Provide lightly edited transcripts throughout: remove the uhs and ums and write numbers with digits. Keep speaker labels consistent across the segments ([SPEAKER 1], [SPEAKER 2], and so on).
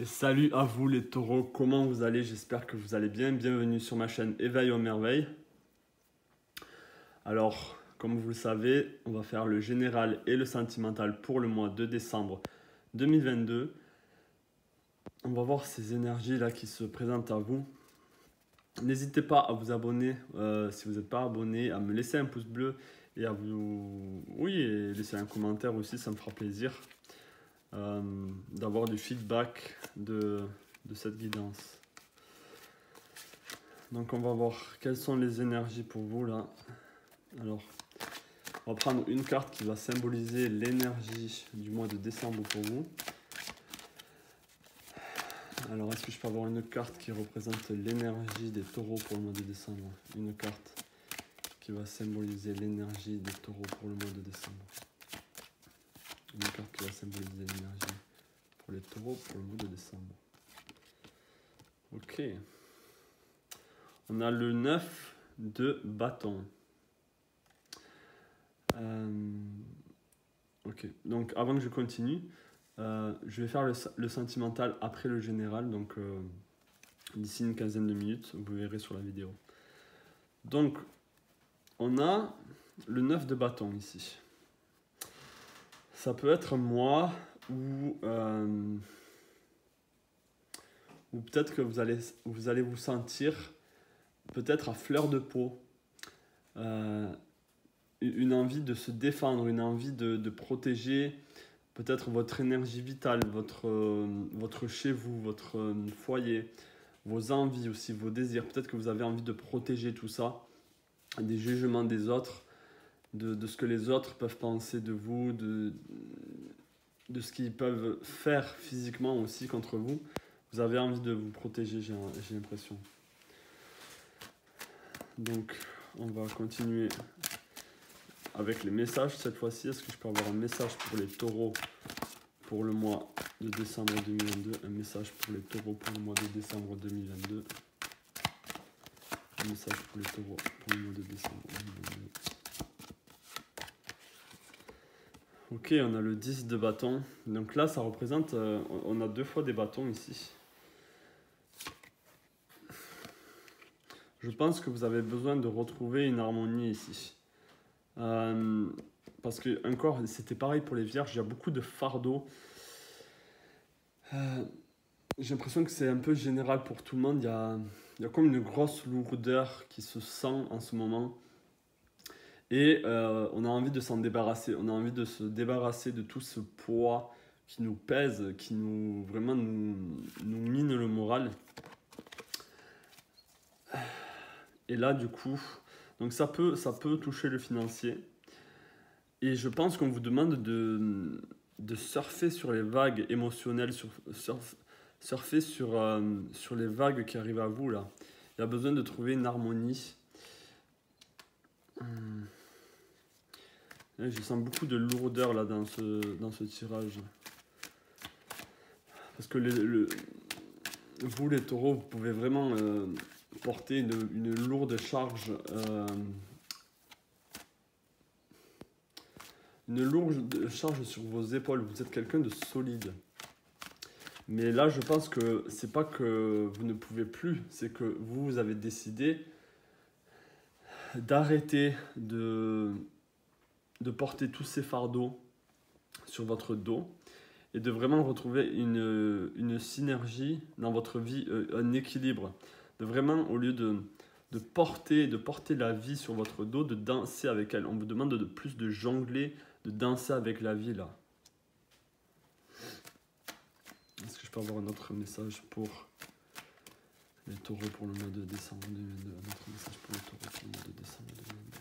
[SPEAKER 1] Et salut à vous les taureaux, comment vous allez? J'espère que vous allez bien. Bienvenue sur ma chaîne Éveil aux merveilles. Alors, comme vous le savez, on va faire le général et le sentimental pour le mois de décembre 2022. On va voir ces énergies là qui se présentent à vous. N'hésitez pas à vous abonner si vous n'êtes pas abonné, à me laisser un pouce bleu et à vous... Oui, et laisser un commentaire aussi, ça me fera plaisir. D'avoir du feedback de cette guidance. Donc on va voir quelles sont les énergies pour vous là. Alors on va prendre une carte qui va symboliser l'énergie du mois de décembre pour vous. Alors est-ce que je peux avoir une carte qui représente l'énergie des taureaux pour le mois de décembre? Une carte qui va symboliser l'énergie des taureaux pour le mois de décembre. Une carte qui va symboliser l'énergie pour les taureaux pour le mois de décembre. Ok. On a le 9 de bâton. Ok. Donc avant que je continue, je vais faire le sentimental après le général. Donc d'ici une quinzaine de minutes, vous verrez sur la vidéo. Donc on a le 9 de bâton ici. Ça peut être moi ou peut-être que vous allez vous sentir peut-être à fleur de peau, une envie de se défendre, une envie de protéger peut-être votre énergie vitale, votre chez vous, votre foyer, vos envies aussi, vos désirs. Peut-être que vous avez envie de protéger tout ça, des jugements des autres, de ce que les autres peuvent penser de vous, de ce qu'ils peuvent faire physiquement aussi contre vous. Vous avez envie de vous protéger, j'ai l'impression. Donc, on va continuer avec les messages cette fois-ci. Est-ce que je peux avoir un message pour les taureaux pour le mois de décembre 2022? Un message pour les taureaux pour le mois de décembre 2022. Un message pour les taureaux pour le mois de décembre 2022. Ok, on a le 10 de bâton. Donc là, ça représente... on a deux fois des bâtons ici. Je pense que vous avez besoin de retrouver une harmonie ici. Parce que, encore, c'était pareil pour les vierges, il y a beaucoup de fardeaux. J'ai l'impression que c'est un peu général pour tout le monde. Il y a comme une grosse lourdeur qui se sent en ce moment. Et on a envie de s'en débarrasser. On a envie de se débarrasser de tout ce poids qui nous pèse, qui vraiment nous mine le moral. Et là, du coup, donc ça peut toucher le financier. Et je pense qu'on vous demande de surfer sur les vagues émotionnelles, surfer sur les vagues qui arrivent à vous là. Il y a besoin de trouver une harmonie. Je sens beaucoup de lourdeur là dans ce tirage. Parce que vous les taureaux, vous pouvez vraiment porter une lourde charge. Une lourde charge sur vos épaules. Vous êtes quelqu'un de solide. Mais là, je pense que c'est pas que vous ne pouvez plus, c'est que vous avez décidé d'arrêter de porter tous ces fardeaux sur votre dos et de vraiment retrouver une synergie dans votre vie, un équilibre. De vraiment, au lieu de porter la vie sur votre dos, de danser avec elle. On vous demande de plus de jongler, de danser avec la vie là. Est-ce que je peux avoir un autre message pour les taureaux pour le mois de décembre 2022? Un autre message pour les taureaux pour le mois de décembre 2022.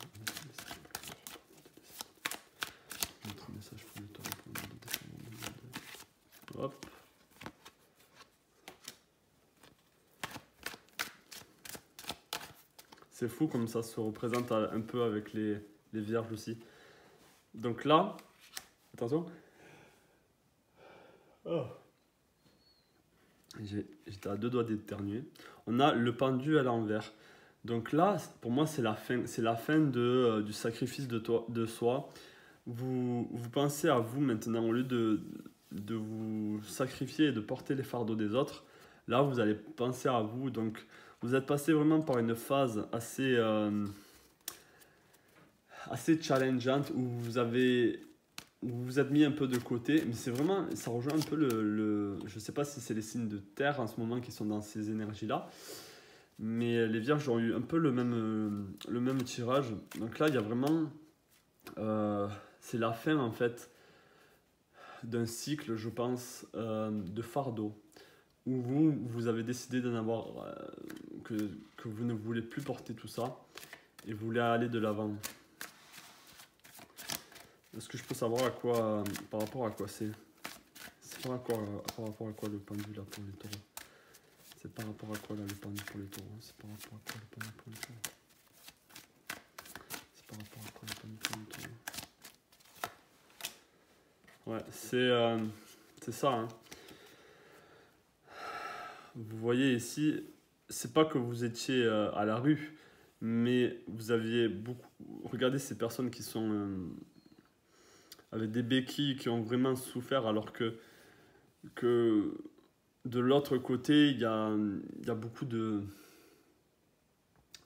[SPEAKER 1] Un autre message pour les taureaux pour le mois de décembre 2022. Hop. C'est fou comme ça se représente un peu avec les vierges aussi. Donc là, attention. Oh. J'étais à deux doigts d'éternuer. On a le pendu à l'envers. Donc là, pour moi, c'est la fin. C'est la fin du sacrifice de soi. Vous pensez à vous maintenant, au lieu de vous sacrifier et de porter les fardeaux des autres, là vous allez penser à vous. Donc vous êtes passé vraiment par une phase assez challengeante où vous vous êtes mis un peu de côté, mais c'est vraiment, ça rejoint un peu je ne sais pas si c'est les signes de terre en ce moment qui sont dans ces énergies-là, mais les vierges ont eu un peu le même tirage. Donc là, il y a vraiment, c'est la fin en fait d'un cycle, je pense, de fardeau, où vous avez décidé d'en avoir, que vous ne voulez plus porter tout ça, et vous voulez aller de l'avant. Est-ce que je peux savoir par rapport à quoi c'est par rapport à quoi le pendu là pour les taureaux? C'est par rapport à quoi là le pendu pour les taureaux? C'est par rapport à quoi le pendu pour les taureaux? C'est par rapport à quoi le pendu pour les taureaux? Ouais, c'est ça, hein. Vous voyez ici, c'est pas que vous étiez à la rue, mais vous aviez beaucoup... Regardez ces personnes qui sont avec des béquilles, qui ont vraiment souffert, alors que de l'autre côté, il y a beaucoup de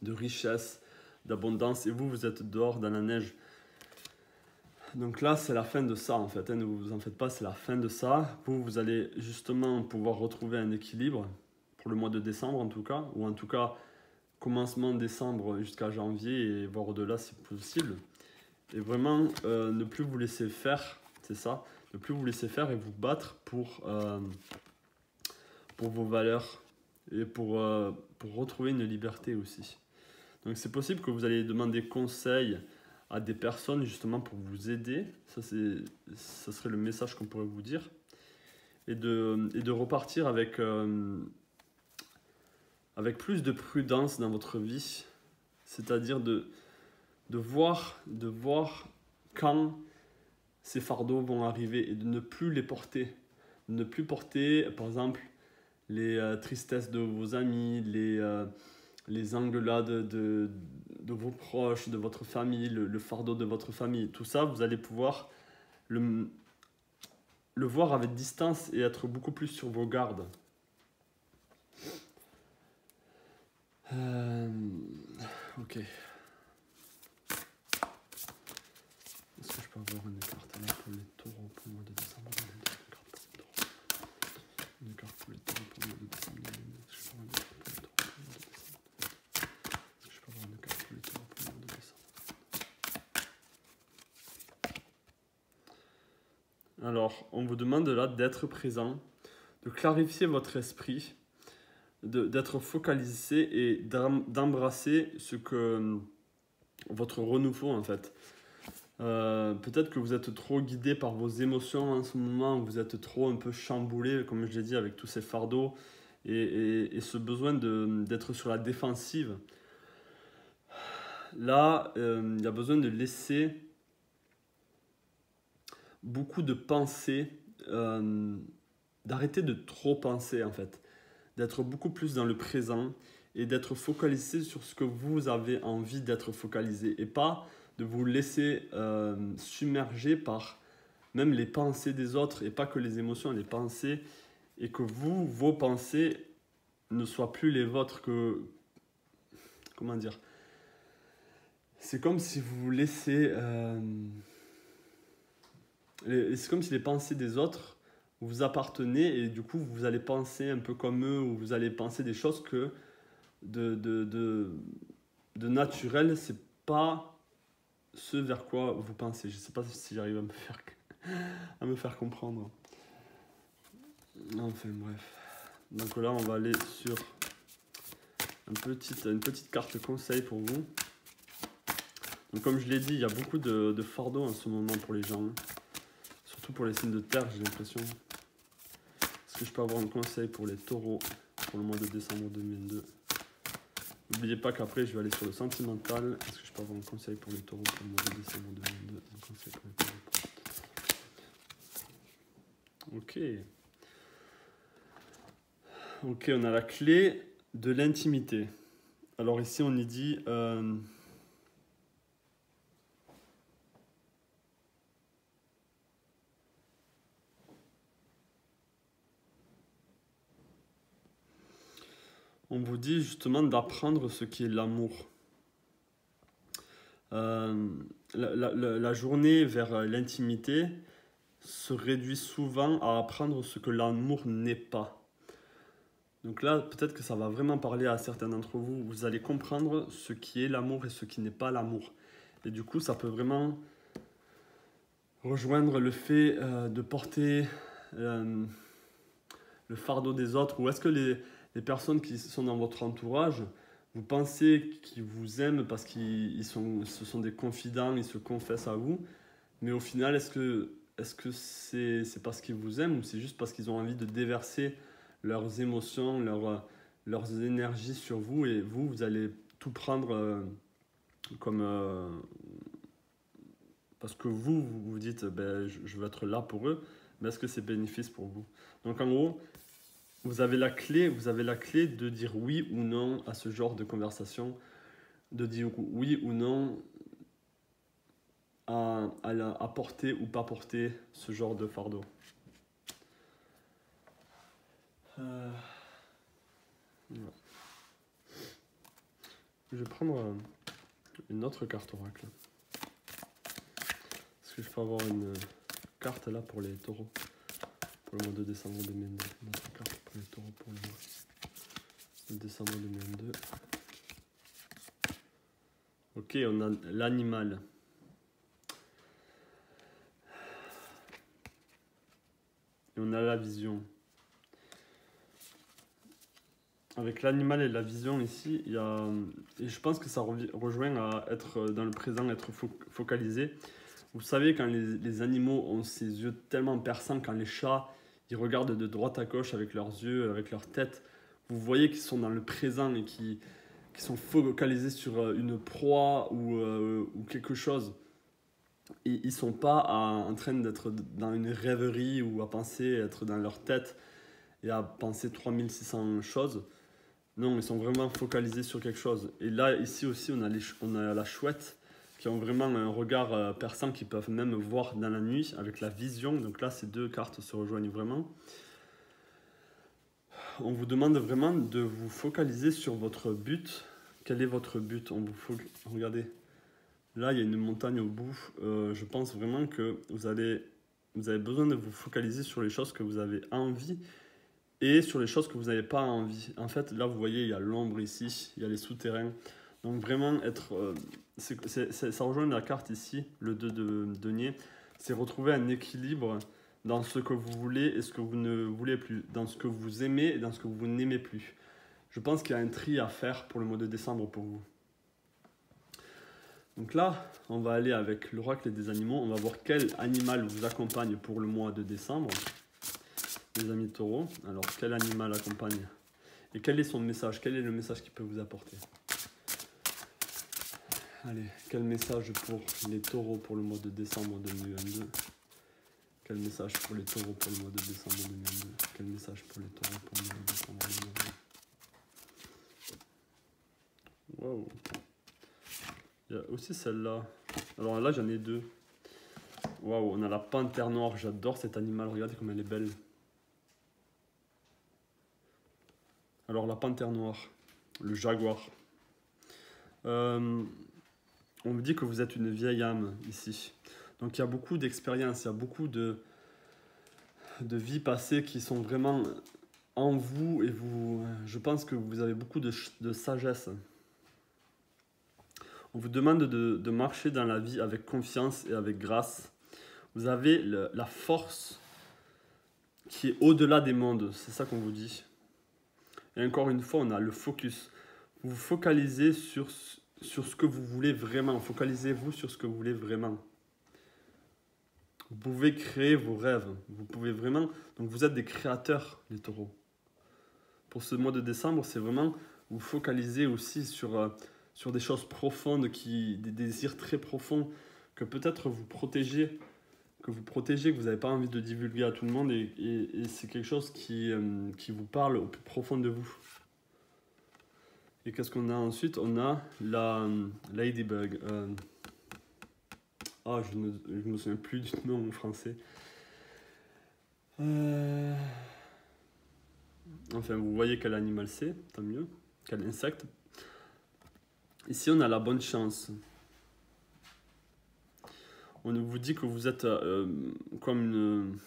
[SPEAKER 1] richesse, d'abondance, et vous êtes dehors dans la neige. Donc là, c'est la fin de ça en fait, hein, ne vous en faites pas, c'est la fin de ça. Vous allez justement pouvoir retrouver un équilibre pour le mois de décembre en tout cas, ou en tout cas commencement décembre jusqu'à janvier, et voire au-delà si possible. Et vraiment, ne plus vous laisser faire, c'est ça, ne plus vous laisser faire et vous battre pour vos valeurs et pour retrouver une liberté aussi. Donc c'est possible que vous allez demander conseil à des personnes justement pour vous aider. Ça serait le message qu'on pourrait vous dire. Et de repartir avec plus de prudence dans votre vie. C'est-à-dire de voir quand ces fardeaux vont arriver et de ne plus les porter. De ne plus porter, par exemple, les tristesses de vos amis, les engueulades de vos proches, de votre famille, le fardeau de votre famille. Tout ça, vous allez pouvoir le voir avec distance et être beaucoup plus sur vos gardes. Ok. Est-ce que je peux avoir une carte là pour les taureaux pour le mois de décembre? Une carte pour les taureaux pour le mois de décembre. Est-ce que je peux avoir une carte pour les taureaux pour le mois de décembre? Alors, on vous demande là d'être présent, de clarifier votre esprit, d'être focalisé et d'embrasser votre renouveau en fait. Peut-être que vous êtes trop guidé par vos émotions en ce moment, vous êtes trop un peu chamboulé, comme je l'ai dit, avec tous ces fardeaux et ce besoin d'être sur la défensive. Là, il y a besoin de laisser beaucoup de pensées, d'arrêter de trop penser en fait, d'être beaucoup plus dans le présent et d'être focalisé sur ce que vous avez envie d'être focalisé et pas de vous laisser submerger par même les pensées des autres, et pas que les émotions, les pensées, et que vos pensées ne soient plus les vôtres. Comment dire, c'est comme si vous vous laissez c'est comme si les pensées des autres vous appartenaient, et du coup vous allez penser un peu comme eux, ou vous allez penser des choses que de naturel, c'est pas ce vers quoi vous pensez. Je sais pas si j'arrive à me faire comprendre. Enfin bref. Donc là on va aller sur une petite carte conseil pour vous. Donc comme je l'ai dit, il y a beaucoup de fardeaux en ce moment pour les gens. Surtout pour les signes de terre, j'ai l'impression. Est-ce que je peux avoir un conseil pour les taureaux pour le mois de décembre 2022? N'oubliez pas qu'après je vais aller sur le sentimental. Est-ce que je peux avoir un conseil pour les taureaux pour le mois de décembre 2022? Un conseil pour les taureaux. Ok, on a la clé de l'intimité. Alors ici on y dit on vous dit justement d'apprendre ce qui est l'amour. La journée vers l'intimité se réduit souvent à apprendre ce que l'amour n'est pas. Donc là, peut-être que ça va vraiment parler à certains d'entre vous. Vous allez comprendre ce qui est l'amour et ce qui n'est pas l'amour. Et du coup, ça peut vraiment rejoindre le fait de porter le fardeau des autres. Ou est-ce que les personnes qui sont dans votre entourage, vous pensez qu'ils vous aiment parce ce sont des confidents, ils se confessent à vous, mais au final, est-ce que c'est parce qu'ils vous aiment ou c'est juste parce qu'ils ont envie de déverser leurs émotions, leurs énergies sur vous et vous allez tout prendre comme... parce que vous vous dites, ben, je veux être là pour eux, mais est-ce que c'est bénéfice pour vous? Donc en gros, vous avez la clé de dire oui ou non à ce genre de conversation, de dire oui ou non à porter ou pas porter ce genre de fardeau. Voilà. Je vais prendre une autre carte oracle. Est-ce que je peux avoir une carte là pour les taureaux pour le mois de décembre 2022? Une autre carte pour les taureaux pour le mois de décembre 2022. Ok, on a l'animal. Et on a la vision. Avec l'animal et la vision ici, il y a, et je pense que ça rejoint à être dans le présent, être focalisé. Vous savez, quand les animaux ont ces yeux tellement perçants, quand les chats, ils regardent de droite à gauche avec leurs yeux, avec leur tête, vous voyez qu'ils sont dans le présent et qui sont focalisés sur une proie ou quelque chose. Et ils ne sont pas en train d'être dans une rêverie ou à penser être dans leur tête et à penser 3600 choses. Non, ils sont vraiment focalisés sur quelque chose. Et là, ici aussi, on a la chouette qui ont vraiment un regard perçant, qui peuvent même voir dans la nuit avec la vision. Donc là, ces deux cartes se rejoignent vraiment. On vous demande vraiment de vous focaliser sur votre but. Quel est votre but? Regardez, là, il y a une montagne au bout. Je pense vraiment que vous avez besoin de vous focaliser sur les choses que vous avez envie et sur les choses que vous n'avez pas envie. En fait, là, vous voyez, il y a l'ombre ici, il y a les souterrains. Donc vraiment, ça rejoint la carte ici, le 2 de denier. C'est retrouver un équilibre dans ce que vous voulez et ce que vous ne voulez plus, dans ce que vous aimez et dans ce que vous n'aimez plus. Je pense qu'il y a un tri à faire pour le mois de décembre pour vous. Donc là, on va aller avec l'oracle des animaux. On va voir quel animal vous accompagne pour le mois de décembre. Les amis taureaux, alors quel animal accompagne? Et quel est son message? Quel est le message qu'il peut vous apporter? Allez, quel message pour les taureaux pour le mois de décembre 2022? Quel message pour les taureaux pour le mois de décembre 2022? Quel message pour les taureaux pour le mois de décembre 2022? Wow! Il y a aussi celle-là. Alors là, j'en ai deux. Waouh, on a la panthère noire. J'adore cet animal. Regardez comme elle est belle. Alors la panthère noire, le jaguar. On me dit que vous êtes une vieille âme ici. Donc il y a beaucoup d'expériences, il y a beaucoup de vies passées qui sont vraiment en vous et je pense que vous avez beaucoup de sagesse. On vous demande de marcher dans la vie avec confiance et avec grâce. Vous avez la force qui est au-delà des mondes, c'est ça qu'on vous dit. Et encore une fois, on a le focus. Vous vous focalisez sur ce que vous voulez vraiment. Focalisez-vous sur ce que vous voulez vraiment. Vous pouvez créer vos rêves. Vous pouvez vraiment... Donc vous êtes des créateurs, les taureaux. Pour ce mois de décembre, c'est vraiment vous focaliser aussi sur des choses profondes, des désirs très profonds que peut-être vous protégez, que vous n'avez pas envie de divulguer à tout le monde et c'est quelque chose qui vous parle au plus profond de vous. Et qu'est-ce qu'on a ensuite? On a la Ladybug. Je ne me souviens plus du nom en français. Enfin, vous voyez quel animal c'est, tant mieux. quel insecte. Ici, on a la bonne chance. On vous dit que vous êtes comme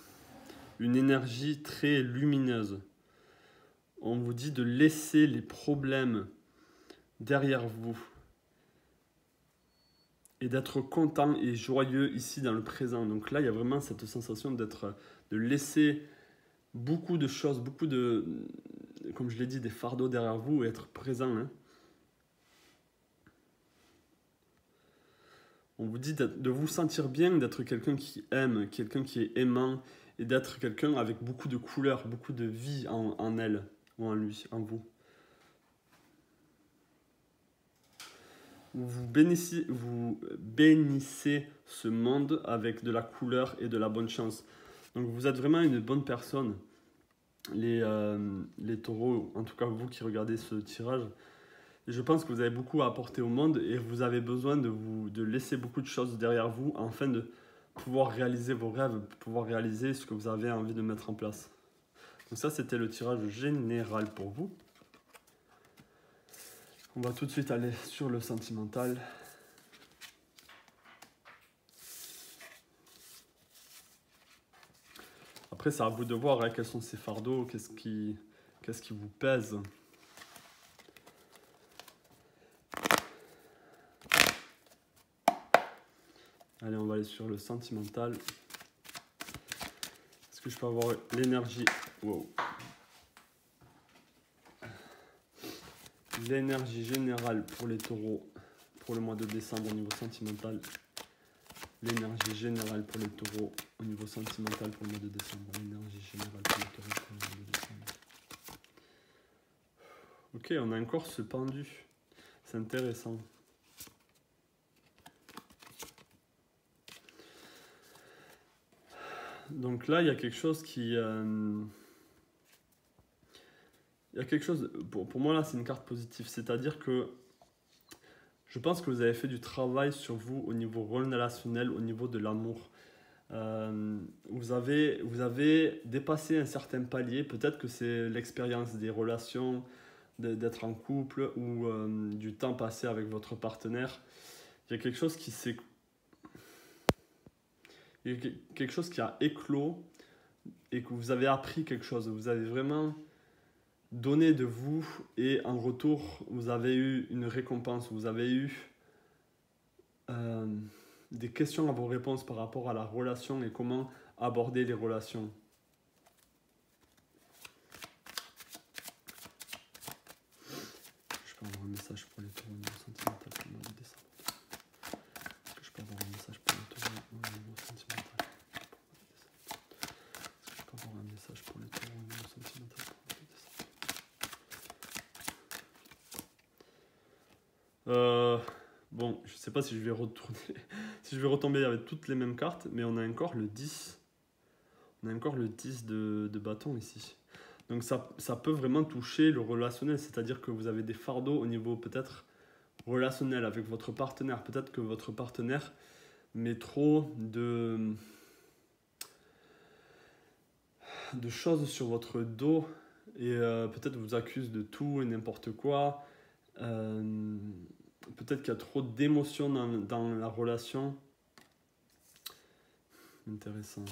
[SPEAKER 1] une énergie très lumineuse. On vous dit de laisser les problèmes derrière vous et d'être content et joyeux ici dans le présent. Donc là, il y a vraiment cette sensation de laisser beaucoup de choses, beaucoup de, comme je l'ai dit, des fardeaux derrière vous et être présent. Hein. On vous dit de vous sentir bien, d'être quelqu'un qui aime, quelqu'un qui est aimant et d'être quelqu'un avec beaucoup de couleurs, beaucoup de vie en elle ou en lui, en vous. Vous bénissez ce monde avec de la couleur et de la bonne chance. Donc vous êtes vraiment une bonne personne. Les taureaux, en tout cas vous qui regardez ce tirage, je pense que vous avez beaucoup à apporter au monde et vous avez besoin de laisser beaucoup de choses derrière vous afin de pouvoir réaliser vos rêves, pouvoir réaliser ce que vous avez envie de mettre en place. Donc ça, c'était le tirage général pour vous. On va tout de suite aller sur le sentimental. Après, c'est à vous de voir hein, quels sont ces fardeaux, qu'est-ce qui vous pèse. Allez, on va aller sur le sentimental. Est-ce que je peux avoir l'énergie? Wow. L'énergie générale pour les taureaux pour le mois de décembre au niveau sentimental. L'énergie générale pour les taureaux au niveau sentimental pour le mois de décembre. L'énergie générale pour les taureaux pour le mois de décembre. Ok, on a encore ce pendu. C'est intéressant. Donc là, il y a quelque chose qui... il y a quelque chose... Pour moi, là, c'est une carte positive. C'est-à-dire que je pense que vous avez fait du travail sur vous au niveau relationnel, au niveau de l'amour. Vous avez dépassé un certain palier. Peut-être que c'est l'expérience des relations, d'être en couple ou du temps passé avec votre partenaire. Il y a quelque chose qui s'est... Il y a quelque chose qui a éclos et que vous avez appris quelque chose. Vous avez vraiment donné de vous et en retour, vous avez eu une récompense. Vous avez eu des questions à vos réponses par rapport à la relation et comment aborder les relations. Je peux avoir un message pour les taureaux au niveau sentimental pour le mois de décembre. Est-ce que je peux avoir un message pour les taureaux au niveau sentimental pour le mois de décembre? Est-ce que je peux avoir un message pour les taureaux au niveau sentimental pour le mois de décembre? Bon, je ne sais pas si je vais retourner, si je vais retomber avec toutes les mêmes cartes, mais on a encore le 10. On a encore le 10 de bâton ici. Donc ça peut vraiment toucher le relationnel, c'est-à-dire que vous avez des fardeaux au niveau peut-être relationnel avec votre partenaire. Peut-être que votre partenaire met trop de choses sur votre dos et peut-être vous accuse de tout et n'importe quoi. Peut-être qu'il y a trop d'émotions dans la relation. Intéressant.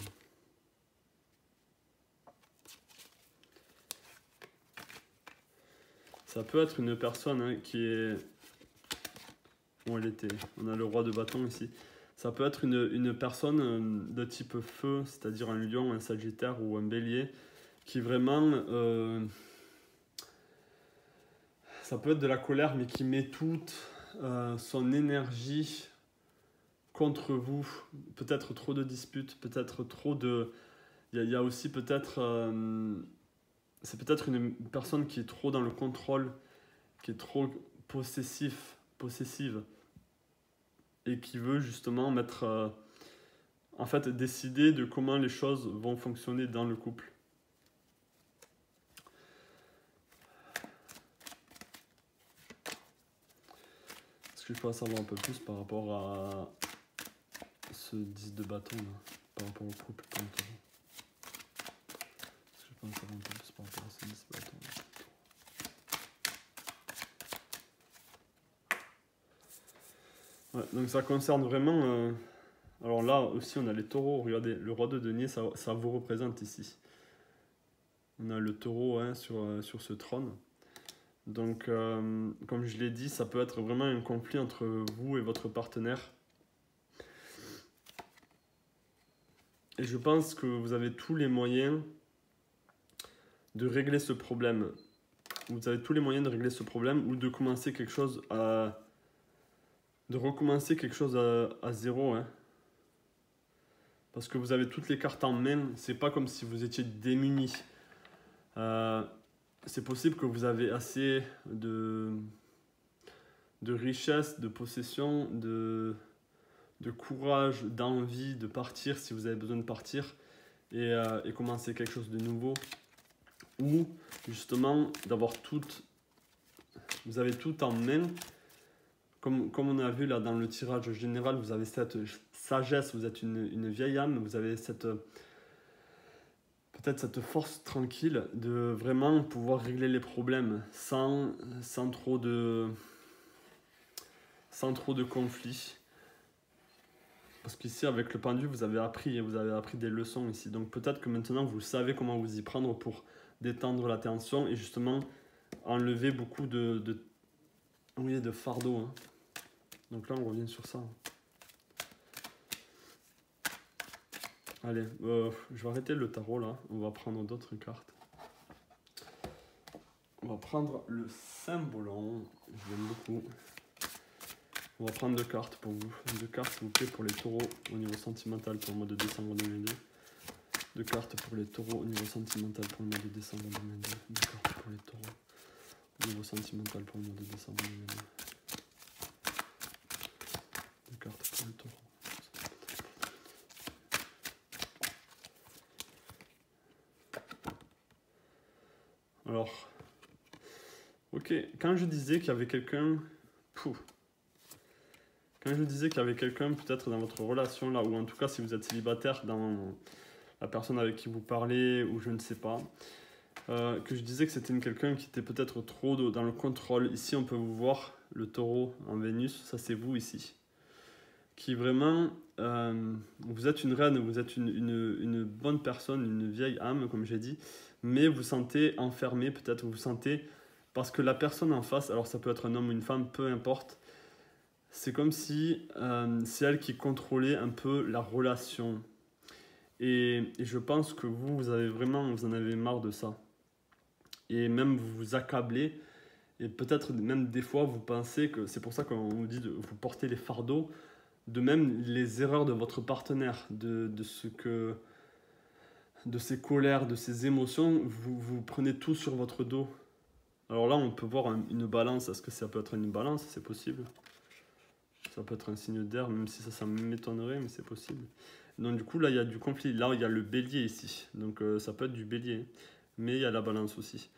[SPEAKER 1] Ça peut être une personne hein, qui est... Où elle était. On a le roi de bâton ici. Ça peut être une personne de type feu, c'est-à-dire un lion, un sagittaire ou un bélier, qui vraiment... ça peut être de la colère, mais qui met toute son énergie contre vous. Peut-être trop de disputes, peut-être trop de... Il y a aussi peut-être... c'est peut-être une personne qui est trop dans le contrôle, qui est trop possessive, et qui veut justement mettre... en fait, décider de comment les choses vont fonctionner dans le couple. Est-ce que je peux en savoir un peu plus par rapport à ce 10 de bâton là, par rapport au couple? Est-ce que je peux en savoir un peu plus par rapport à ce 10 de bâton là? Ouais, donc ça concerne vraiment... alors là aussi, on a les taureaux. Regardez, le roi de denier, ça vous représente ici. On a le taureau hein, sur ce trône. Donc, comme je l'ai dit, ça peut être vraiment un conflit entre vous et votre partenaire. Et je pense que vous avez tous les moyens de régler ce problème. Vous avez tous les moyens de régler ce problème ou de commencer quelque chose à... de recommencer quelque chose à zéro. Hein. Parce que vous avez toutes les cartes en main. C'est pas comme si vous étiez démunis. C'est possible que vous avez assez de richesse, de possession, de courage, d'envie de partir si vous avez besoin de partir et commencer quelque chose de nouveau. Ou justement d'avoir vous avez tout en main. Comme on a vu là dans le tirage général, vous avez cette sagesse, vous êtes une vieille âme, vous avez peut-être cette force tranquille de vraiment pouvoir régler les problèmes sans trop de conflits. Parce qu'ici, avec le pendu, vous avez appris des leçons ici. Donc peut-être que maintenant, vous savez comment vous y prendre pour détendre la tension et justement enlever beaucoup de fardeau. Hein. Donc là, on revient sur ça. Allez, je vais arrêter le tarot là. On va prendre d'autres cartes. On va prendre le Saint-Volant. J'aime beaucoup. On va prendre deux cartes pour vous. Deux cartes, s'il vous plaît, pour les taureaux au niveau sentimental pour le mois de décembre 2022. Deux cartes pour les taureaux au niveau sentimental pour le mois de décembre 2022. Deux cartes pour les taureaux au niveau sentimental pour le mois de décembre 2022. Deux cartes pour les taureaux. Alors, ok, quand je disais qu'il y avait quelqu'un... Quand je disais qu'il y avait quelqu'un peut-être dans votre relation là, ou en tout cas si vous êtes célibataire dans la personne avec qui vous parlez, ou je ne sais pas, que je disais que c'était quelqu'un qui était peut-être trop dans le contrôle. Ici on peut vous voir le taureau en Vénus, ça c'est vous ici. Qui vraiment, vous êtes une reine, vous êtes une bonne personne, une vieille âme comme j'ai dit, mais vous sentez enfermé peut-être, vous sentez, parce que la personne en face, alors ça peut être un homme ou une femme, peu importe, c'est comme si c'est elle qui contrôlait un peu la relation. Et je pense que vous en avez marre de ça. Et même vous vous accablez. Et peut-être même des fois vous pensez que c'est pour ça qu'on vous dit de vous porter les fardeaux, de même les erreurs de votre partenaire, de ses colères, de ses émotions, vous prenez tout sur votre dos. Alors là on peut voir une balance. Est-ce que ça peut être une balance? C'est possible. Ça peut être un signe d'air, même si ça m'étonnerait, mais c'est possible. Donc du coup, là, il y a du conflit. Là, il y a le bélier ici. Donc ça peut être du bélier. Mais il y a la balance aussi.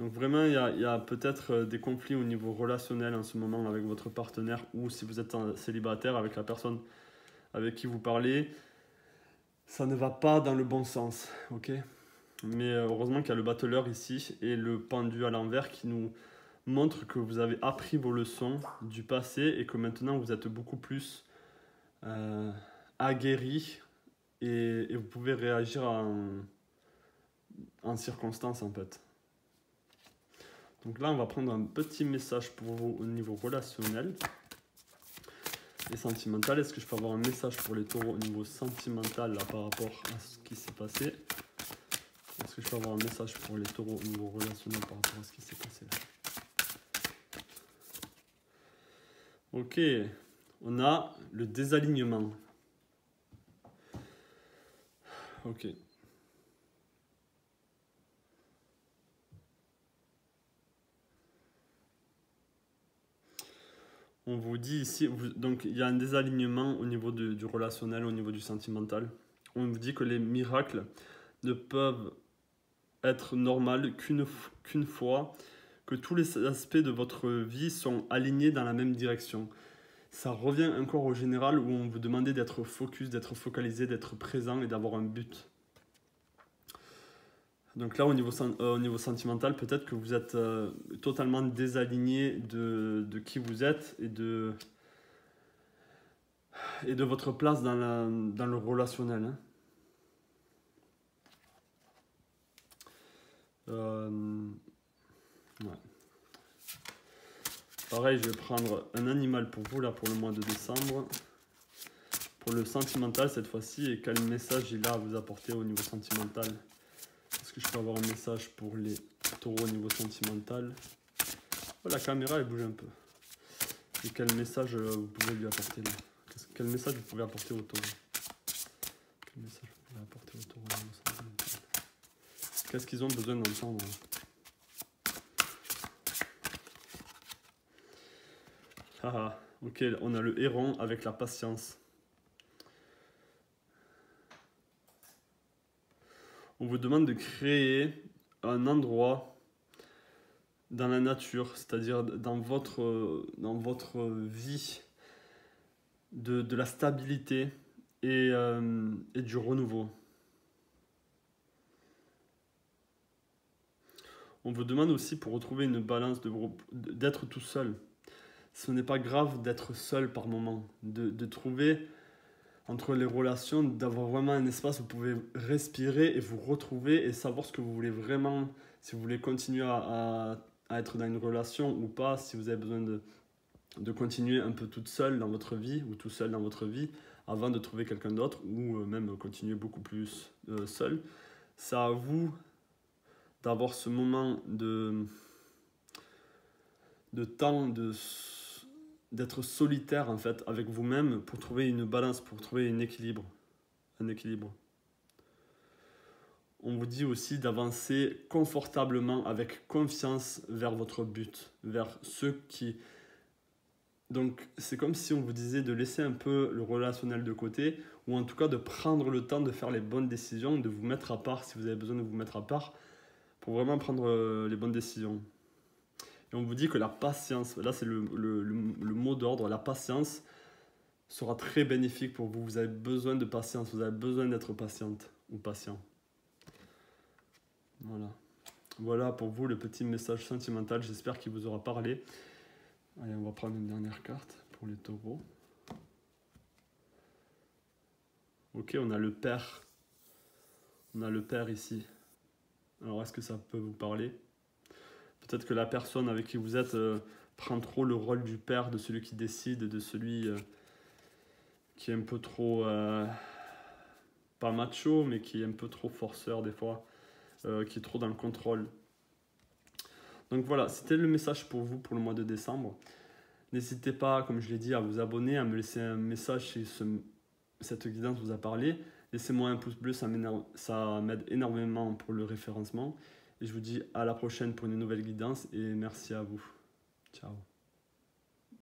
[SPEAKER 1] Donc vraiment, il y a peut-être des conflits au niveau relationnel en ce moment avec votre partenaire. Ou si vous êtes célibataire avec la personne avec qui vous parlez. Ça ne va pas dans le bon sens. Ok. Mais heureusement qu'il y a le battleur ici et le pendu à l'envers qui nous montre que vous avez appris vos leçons du passé et que maintenant vous êtes beaucoup plus aguerri et vous pouvez réagir en circonstance en fait. Donc là on va prendre un petit message pour vous au niveau relationnel et sentimental. Est-ce que je peux avoir un message pour les taureaux au niveau sentimental là, par rapport à ce qui s'est passé? Est-ce que je peux avoir un message pour les taureaux au niveau relationnel par rapport à ce qui s'est passé là? Ok, on a le désalignement. Ok. On vous dit ici, donc il y a un désalignement au niveau du relationnel, au niveau du sentimental. On vous dit que les miracles ne peuvent être normaux qu'une fois que tous les aspects de votre vie sont alignés dans la même direction. Ça revient encore au général où on vous demandait d'être focus, d'être focalisé, d'être présent et d'avoir un but. Donc là, au niveau sentimental, peut-être que vous êtes totalement désaligné de qui vous êtes et de et de votre place dans le relationnel. Hein. Ouais. Pareil, je vais prendre un animal pour vous là pour le mois de décembre. Pour le sentimental cette fois-ci, et quel message il a à vous apporter au niveau sentimental? Est-ce que je peux avoir un message pour les taureaux au niveau sentimental? Oh, la caméra elle bouge un peu. Et quel message vous pouvez lui apporter là? Quel message vous pouvez apporter au taureau? Quel message vous pouvez apporter au taureau au niveau sentimental? Qu'est-ce qu'ils ont besoin d'entendre? Ah, ok, on a le héron avec la patience. On vous demande de créer un endroit dans la nature, c'est-à-dire dans votre vie, de la stabilité et du renouveau. On vous demande aussi pour retrouver une balance d'être tout seul. Ce n'est pas grave d'être seul par moment, de trouver entre les relations, d'avoir vraiment un espace où vous pouvez respirer et vous retrouver et savoir ce que vous voulez vraiment, si vous voulez continuer à être dans une relation ou pas, si vous avez besoin de continuer un peu toute seule dans votre vie ou tout seul dans votre vie avant de trouver quelqu'un d'autre ou même continuer beaucoup plus seul. C'est à vous d'avoir ce moment de temps d'être solitaire en fait avec vous-même pour trouver une balance, pour trouver un équilibre. On vous dit aussi d'avancer confortablement avec confiance vers votre but, vers ceux qui... Donc c'est comme si on vous disait de laisser un peu le relationnel de côté ou en tout cas de prendre le temps de faire les bonnes décisions, de vous mettre à part si vous avez besoin de vous mettre à part pour vraiment prendre les bonnes décisions. Et on vous dit que la patience, là c'est le mot d'ordre, la patience sera très bénéfique pour vous. Vous avez besoin de patience, vous avez besoin d'être patiente ou patient. Voilà pour vous le petit message sentimental, j'espère qu'il vous aura parlé. Allez, on va prendre une dernière carte pour les taureaux. Ok, on a le père. On a le père ici. Alors est-ce que ça peut vous parler? Peut-être que la personne avec qui vous êtes prend trop le rôle du père, de celui qui décide, de celui qui est un peu trop, pas macho, mais qui est un peu trop forceur des fois, qui est trop dans le contrôle. Donc voilà, c'était le message pour vous pour le mois de décembre. N'hésitez pas, comme je l'ai dit, à vous abonner, à me laisser un message si cette guidance vous a parlé. Laissez-moi un pouce bleu, ça m'aide énormément pour le référencement. Et je vous dis à la prochaine pour une nouvelle guidance et merci à vous. Ciao.